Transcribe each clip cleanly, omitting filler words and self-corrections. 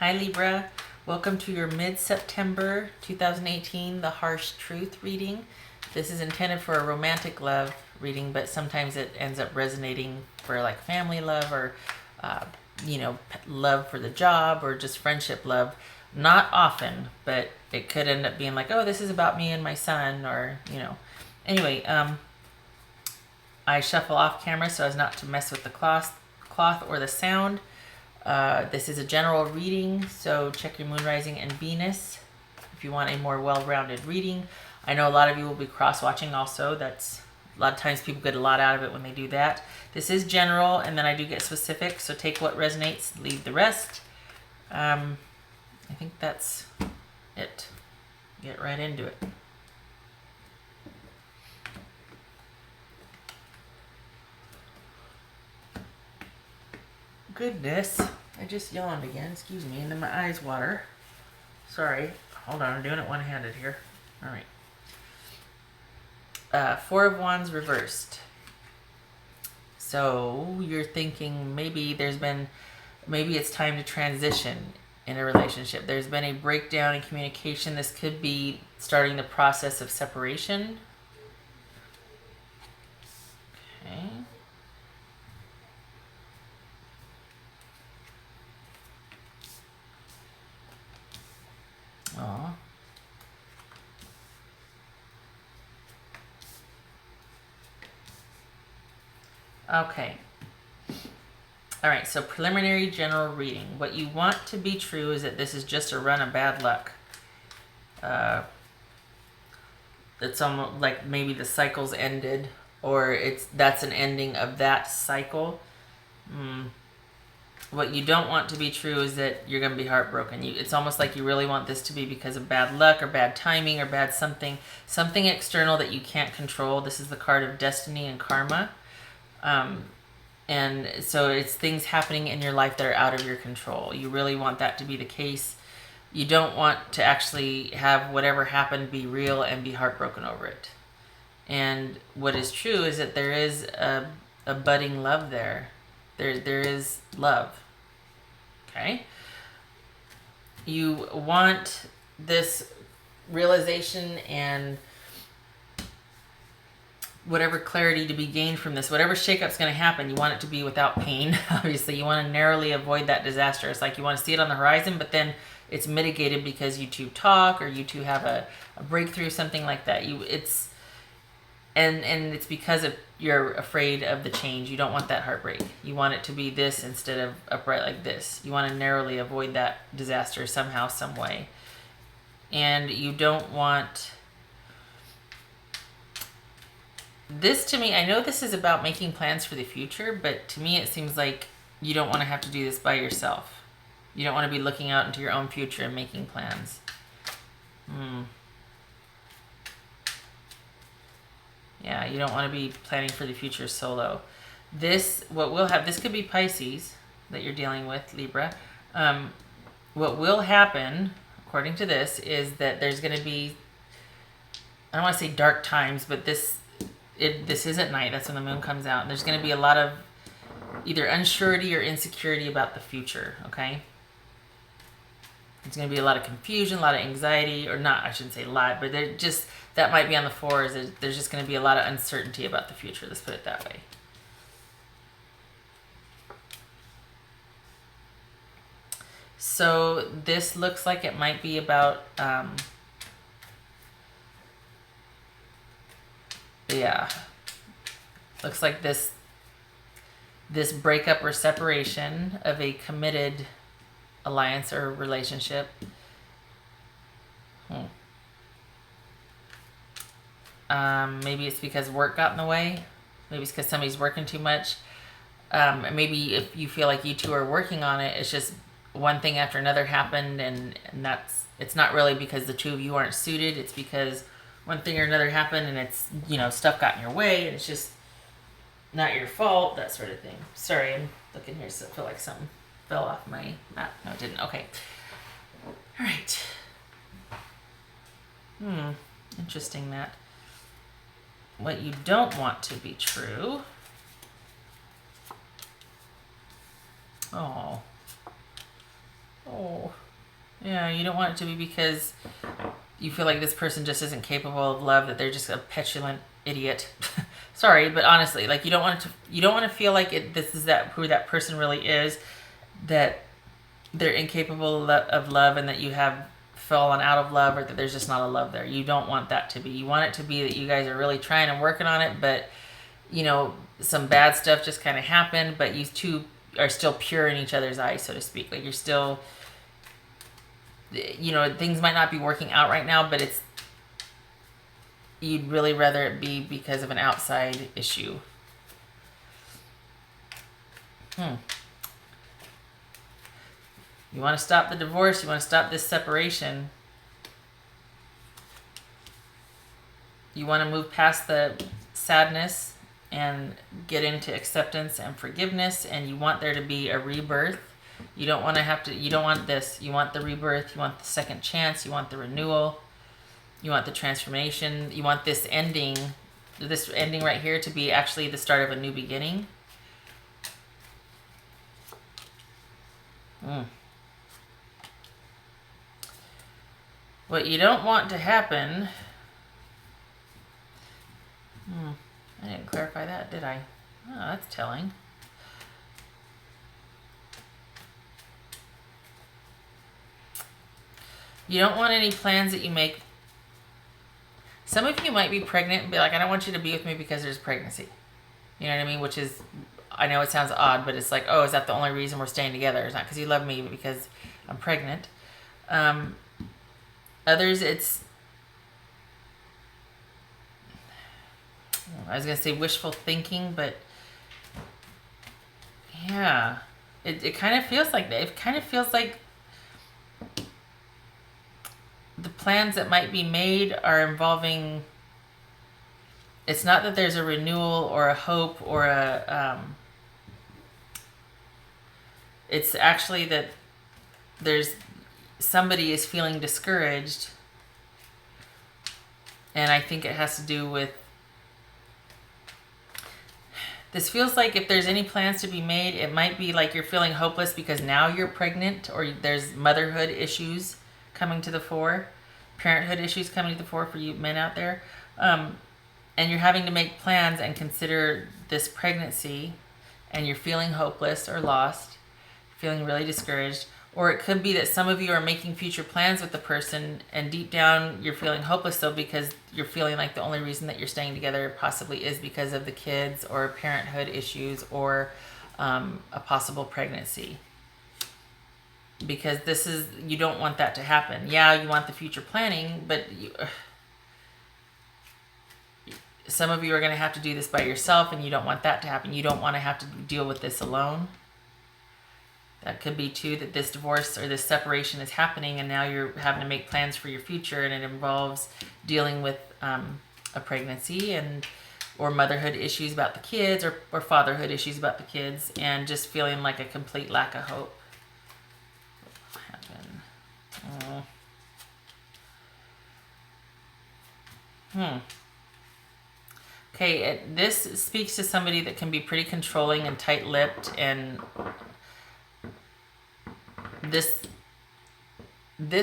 Hi Libra, welcome to your mid-September 2018 The Harsh Truth reading. This is intended for a romantic love reading, but sometimes it ends up resonating for like family love or love for the job or just friendship love. Not often, but it could end up being like, oh, this is about me and my son, or Anyway, I shuffle off camera so as not to mess with the cloth or the sound. This is a general reading, so check your moon, rising, and Venus if you want a more well-rounded reading. I know a lot of you will be cross-watching also. That's a lot of times people get a lot out of it when they do that. This is general, and then I do get specific, so take what resonates, leave the rest. I think that's it. Get right into it. Goodness, I just yawned again, excuse me, and then my eyes water. Sorry, hold on, I'm doing it one-handed here. All right. Four of Wands reversed. So you're thinking maybe it's time to transition in a relationship. There's been a breakdown in communication. This could be starting the process of separation. Okay. Aw. Okay. All right, so preliminary general reading. What you want to be true is that this is just a run of bad luck. It's almost like maybe the cycle's ended, or that's an ending of that cycle. What you don't want to be true is that you're going to be heartbroken. It's almost like you really want this to be because of bad luck or bad timing or bad something external that you can't control. This is the card of destiny and karma. And so it's things happening in your life that are out of your control. You really want that to be the case. You don't want to actually have whatever happened be real and be heartbroken over it. And what is true is that there is a budding love there. There is love. Okay? You want this realization and whatever clarity to be gained from this, whatever shakeup's going to happen, you want it to be without pain. Obviously, you want to narrowly avoid that disaster. It's like you want to see it on the horizon, but then it's mitigated because you two talk or you two have a breakthrough, something like that. And it's because you're afraid of the change. You don't want that heartbreak. You want it to be this instead of upright like this. You want to narrowly avoid that disaster somehow, some way. And you don't want... This, to me, I know this is about making plans for the future, but to me it seems like you don't want to have to do this by yourself. You don't want to be looking out into your own future and making plans. Yeah, you don't want to be planning for the future solo. This could be Pisces that you're dealing with, Libra. What will happen, according to this, is that there's going to be, I don't want to say dark times, but this is at night. That's when the moon comes out. And there's going to be a lot of either unsurety or insecurity about the future, okay? There's going to be a lot of confusion, a lot of anxiety, or not, I shouldn't say a lot, but that might be on the fours. There's just going to be a lot of uncertainty about the future. Let's put it that way. So this looks like it might be about, looks like this breakup or separation of a committed alliance or relationship. Maybe it's because work got in the way. Maybe it's because somebody's working too much. Maybe if you feel like you two are working on it, it's just one thing after another happened, and it's not really because the two of you aren't suited. It's because one thing or another happened, and it's, stuff got in your way, and it's just not your fault, that sort of thing. Sorry, I'm looking here, so I feel like something fell off my map. No, it didn't. Okay. All right. Interesting that. What you don't want to be true. Oh. Oh, yeah, you don't want it to be because you feel like this person just isn't capable of love, that they're just a petulant idiot. Sorry, but honestly, like, you don't want to feel like this is that who that person really is, that they're incapable of love, and that you have fallen out of love, or that there's just not a love there. You don't want that to be. You want it to be that you guys are really trying and working on it, but some bad stuff just kind of happened, but you two are still pure in each other's eyes, so to speak. Like, you're still, things might not be working out right now, but you'd really rather it be because of an outside issue. You want to stop the divorce, you want to stop this separation. You want to move past the sadness and get into acceptance and forgiveness, and you want there to be a rebirth. You don't want to have to, you don't want this. You want the rebirth, you want the second chance, you want the renewal, you want the transformation, you want this ending right here to be actually the start of a new beginning. What you don't want to happen, I didn't clarify that, did I? Oh, that's telling. You don't want any plans that you make. Some of you might be pregnant and be like, I don't want you to be with me because there's pregnancy. You know what I mean? Which is, I know it sounds odd, but it's like, oh, is that the only reason we're staying together? It's not because you love me, but because I'm pregnant. Others, I was going to say wishful thinking, but yeah, it kind of feels like that. It kind of feels like the plans that might be made are involving, it's not that there's a renewal or a hope or it's actually that somebody is feeling discouraged, and I think it has to do with, this feels like if there's any plans to be made, it might be like you're feeling hopeless because now you're pregnant, or there's motherhood issues coming to the fore, parenthood issues coming to the fore for you men out there, and you're having to make plans and consider this pregnancy, and you're feeling hopeless or lost, feeling really discouraged. Or it could be that some of you are making future plans with the person, and deep down you're feeling hopeless though, because you're feeling like the only reason that you're staying together possibly is because of the kids or parenthood issues or a possible pregnancy. Because you don't want that to happen. Yeah, you want the future planning, but some of you are going to have to do this by yourself, and you don't want that to happen. You don't want to have to deal with this alone. That could be too, that this divorce or this separation is happening, and now you're having to make plans for your future, and it involves dealing with a pregnancy or motherhood issues about the kids, or fatherhood issues about the kids, and just feeling like a complete lack of hope. What happened? Okay, this speaks to somebody that can be pretty controlling and tight-lipped, and this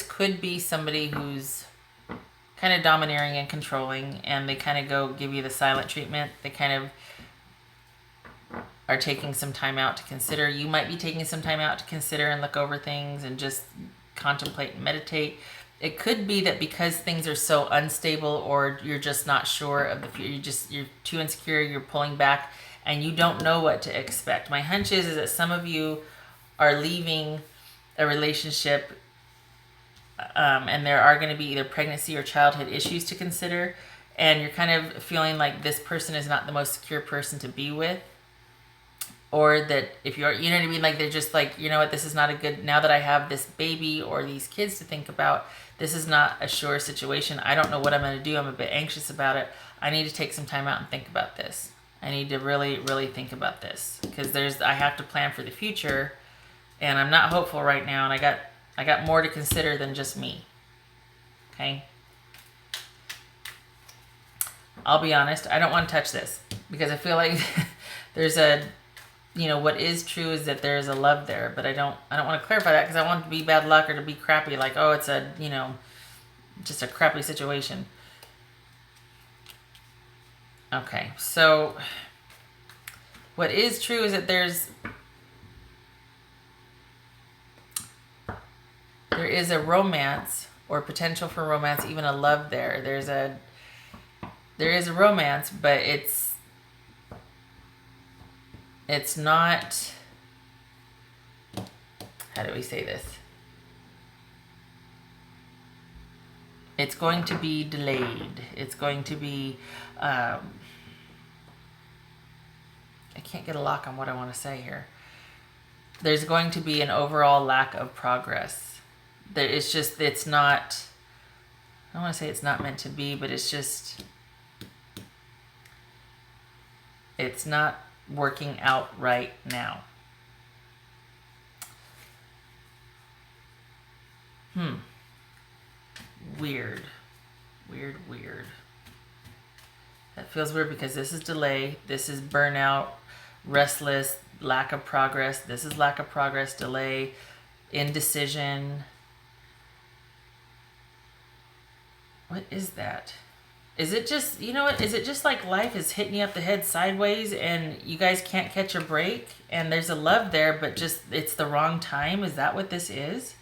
could be somebody who's kind of domineering and controlling, and they kind of give you the silent treatment. They kind of are taking some time out to consider. You might be taking some time out to consider and look over things and just contemplate and meditate. It could be that because things are so unstable, or you're just not sure of the future, you're too insecure, you're pulling back, and you don't know what to expect. My hunch is that some of you are leaving a relationship, and there are going to be either pregnancy or childhood issues to consider, and you're kind of feeling like this person is not the most secure person to be with, or that if you're, you know what I mean, like they're just like, you know what, this is not a good, now that I have this baby or these kids to think about, this is not a sure situation. I don't know what I'm going to do. I'm a bit anxious about it. I need to take some time out and think about this. I need to really, really think about this, because I have to plan for the future. And I'm not hopeful right now, and I got more to consider than just me. Okay? I'll be honest, I don't want to touch this, because I feel like there's a you know, what is true is that there is a love there, but I don't want to clarify that because I want it to be bad luck or to be crappy, like, oh, it's a, you know, just a crappy situation. Okay, so what is true is that there is a romance or potential for romance, even a love there. There is a romance, but it's not, how do we say this? It's going to be delayed. It's going to be, I can't get a lock on what I want to say here. There's going to be an overall lack of progress. It's not, I don't want to say it's not meant to be, but it's not working out right now. Weird. That feels weird because this is delay, this is burnout, restless, lack of progress. This is lack of progress, delay, indecision. What is that? Is it just, you know what, is it just like life is hitting you up the head sideways and you guys can't catch a break and there's a love there, but just it's the wrong time? Is that what this is?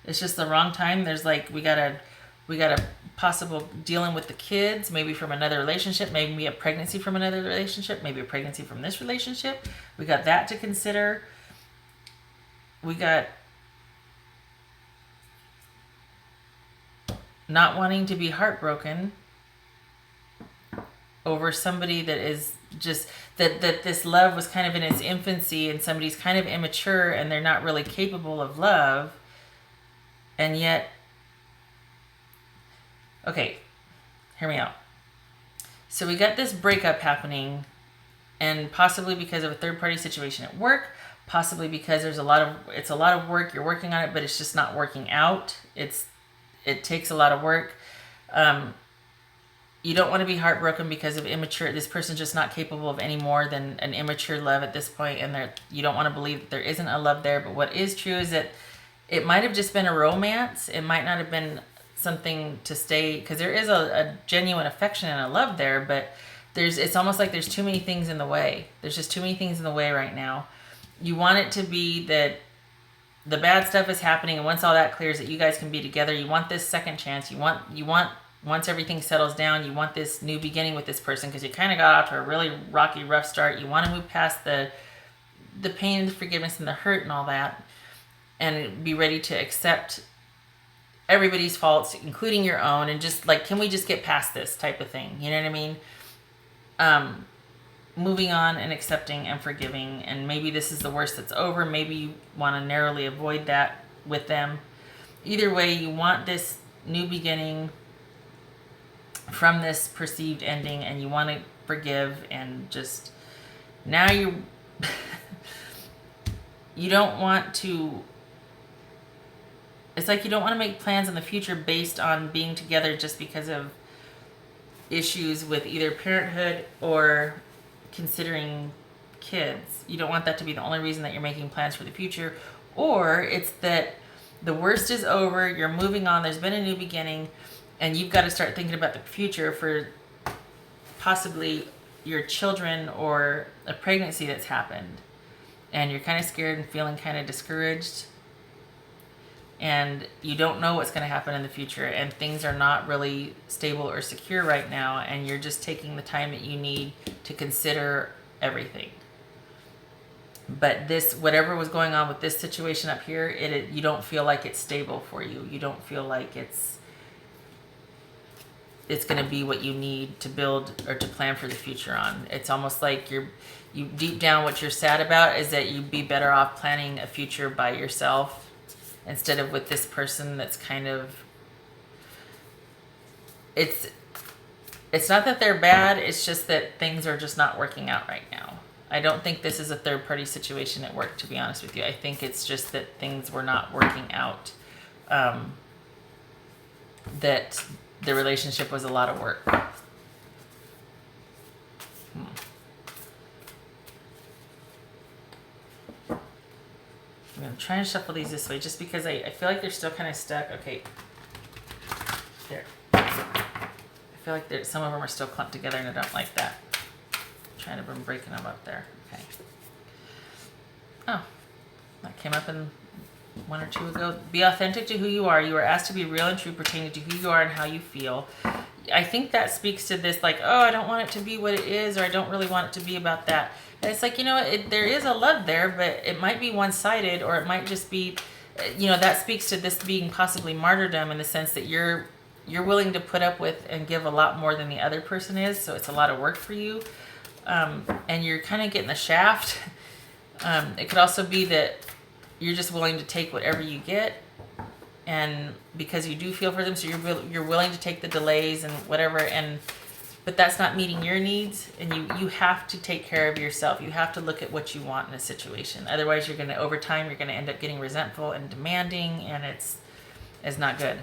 It's just the wrong time. There's like, we got a possible dealing with the kids, maybe from another relationship, maybe a pregnancy from another relationship, maybe a pregnancy from this relationship. We got that to consider. We got not wanting to be heartbroken over somebody that is just, that this love was kind of in its infancy and somebody's kind of immature and they're not really capable of love. And yet, okay, hear me out. So we got this breakup happening, and possibly because of a third-party situation at work, possibly because it's a lot of work, you're working on it, but it's just not working out. It takes a lot of work. You don't want to be heartbroken because of immature, this person's just not capable of any more than an immature love at this point, and you don't want to believe that there isn't a love there. But what is true is that it might have just been a romance. It might not have been something to stay, because there is a genuine affection and a love there, but it's almost like there's too many things in the way. There's just too many things in the way right now. You want it to be that the bad stuff is happening, and once all that clears, that you guys can be together. You want this second chance. You want once everything settles down, you want this new beginning with this person, because you kind of got off to a really rocky, rough start. You want to move past the pain, the forgiveness, and the hurt and all that, and be ready to accept everybody's faults, including your own, and just like, can we just get past this type of thing? You know what I mean? Moving on and accepting and forgiving, and maybe this is the worst that's over. Maybe you want to narrowly avoid that with them. Either way, you want this new beginning from this perceived ending, and you want to forgive, and just now you don't want to, it's like you don't want to make plans in the future based on being together just because of issues with either parenthood or considering kids. You don't want that to be the only reason that you're making plans for the future. Or it's that the worst is over, you're moving on, there's been a new beginning, and you've got to start thinking about the future for possibly your children or a pregnancy that's happened. And you're kind of scared and feeling kind of discouraged. And you don't know what's going to happen in the future, and things are not really stable or secure right now, and you're just taking the time that you need to consider everything. But this, whatever was going on with this situation up here, you don't feel like it's stable for you. You don't feel like it's going to be what you need to build or to plan for the future on. It's almost like you deep down, what you're sad about is that you'd be better off planning a future by yourself instead of with this person that's kind of, it's not that they're bad, it's just that things are just not working out right now. I don't think this is a third party situation at work, to be honest with you. I think it's just that things were not working out. That the relationship was a lot of work. trying to shuffle these this way just because I feel like they're still kind of stuck. Okay. There. I feel like some of them are still clumped together and I don't like that. I'm trying to bring breaking them up there. Okay. Oh, that came up in one or two ago. Be authentic to who you are. You are asked to be real and true pertaining to who you are and how you feel. I think that speaks to this, like, oh, I don't want it to be what it is, or I don't really want it to be about that. And it's like, you know, there is a love there, but it might be one-sided, or it might just be, you know, that speaks to this being possibly martyrdom in the sense that you're willing to put up with and give a lot more than the other person is, so it's a lot of work for you, and you're kind of getting the shaft. It could also be that you're just willing to take whatever you get, and because you do feel for them, so you're willing to take the delays and whatever, but that's not meeting your needs, and you have to take care of yourself. You have to look at what you want in a situation. Otherwise, you're going to, over time, you're going to end up getting resentful and demanding, and it's not good.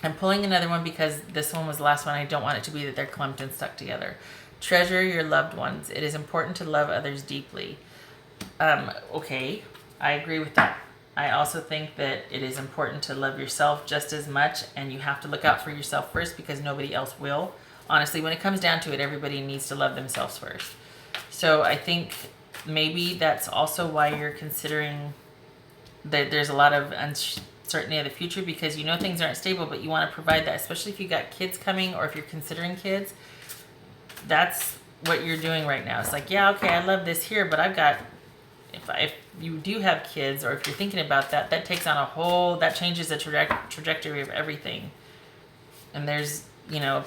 I'm pulling another one because this one was the last one. I don't want it to be that they're clumped and stuck together. Treasure your loved ones. It is important to love others deeply. Okay, I agree with that. I also think that it is important to love yourself just as much, and you have to look out for yourself first because nobody else will. Honestly, when it comes down to it, everybody needs to love themselves first. So I think maybe that's also why you're considering that there's a lot of uncertainty of the future, because you know things aren't stable, but you want to provide that, especially if you got kids coming or if you're considering kids. That's what you're doing right now. It's like, yeah, okay, I love this here, but I've got, if you do have kids, or if you're thinking about that, that takes on that changes the trajectory of everything. And there's, you know,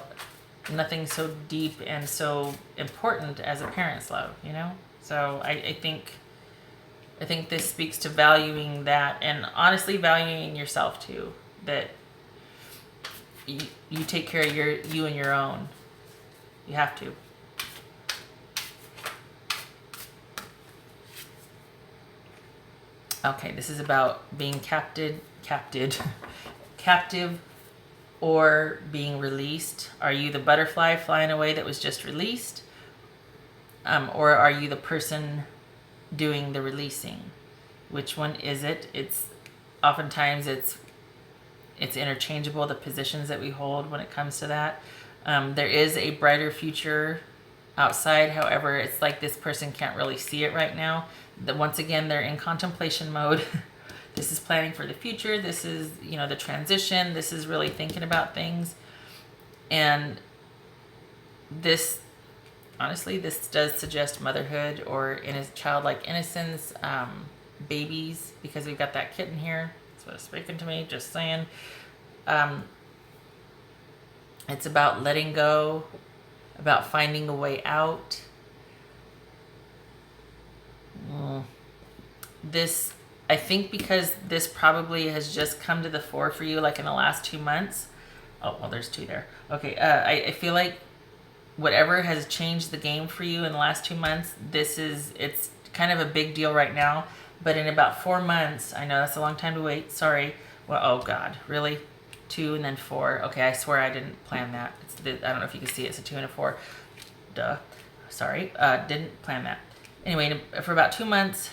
nothing so deep and so important as a parent's love, you know? So I think this speaks to valuing that, and honestly valuing yourself too, that you take care of you and your own. You have to. Okay, this is about being captive or being released. Are you the butterfly flying away that was just released? Or are you the person doing the releasing? Which one is it? Oftentimes it's interchangeable, the positions that we hold when it comes to that. There is a brighter future outside. However, it's like this person can't really see it right now. Once again, they're in contemplation mode. This is planning for the future. This is, you know, the transition. This is really thinking about things. And this, honestly, this does suggest motherhood or childlike innocence, babies, because we've got that kitten here. That's what it's speaking to me, just saying. It's about letting go, about finding a way out. This, I think, because this probably has just come to the fore for you, like in the last 2 months. Oh, well, there's two there. Okay, I feel like whatever has changed the game for you in the last 2 months, it's kind of a big deal right now. But in about 4 months, I know that's a long time to wait. Sorry. Well, oh God, really? 2 and then 4. Okay, I swear I didn't plan that. I don't know if you can see it. It's a 2 and a 4. Duh. Sorry. Didn't plan that. Anyway, for about 2 months,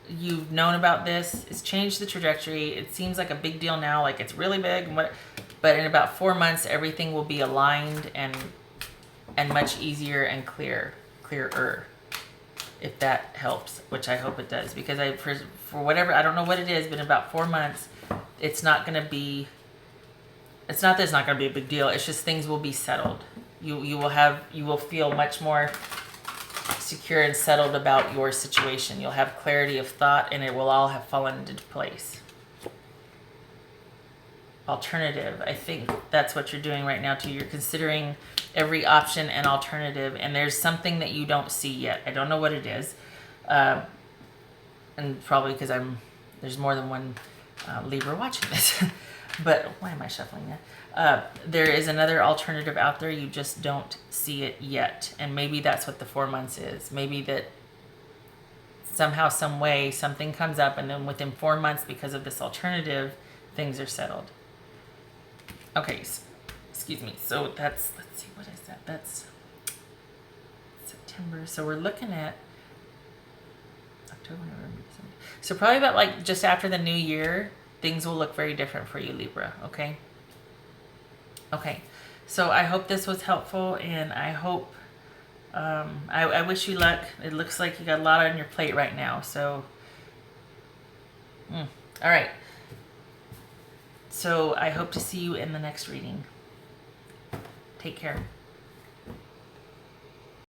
you've known about this. It's changed the trajectory. It seems like a big deal now, like it's really big. But in about 4 months, everything will be aligned and much easier and clearer. If that helps, which I hope it does, because for whatever, I don't know what it is, but in about 4 months, it's not that it's not going to be a big deal. It's just things will be settled. You will feel much more secure and settled about your situation. You'll have clarity of thought, and it will all have fallen into place. Alternative. I think that's what you're doing right now too. You're considering every option and alternative, and there's something that you don't see yet. I don't know what it is, and probably because there's more than one Libra watching this. But why am I shuffling that? There is another alternative out there. You just don't see it yet, and maybe that's what the 4 months is. Maybe that somehow, some way, something comes up, and then within 4 months, because of this alternative, things are settled. Okay, excuse me. So let's see, what is that? That's September. So we're looking at October, October, November, December. So probably about like just after the new year, things will look very different for you, Libra. Okay. Okay. So I hope this was helpful, and I hope I wish you luck. It looks like you got a lot on your plate right now. So, all right. So I hope to see you in the next reading. Take care.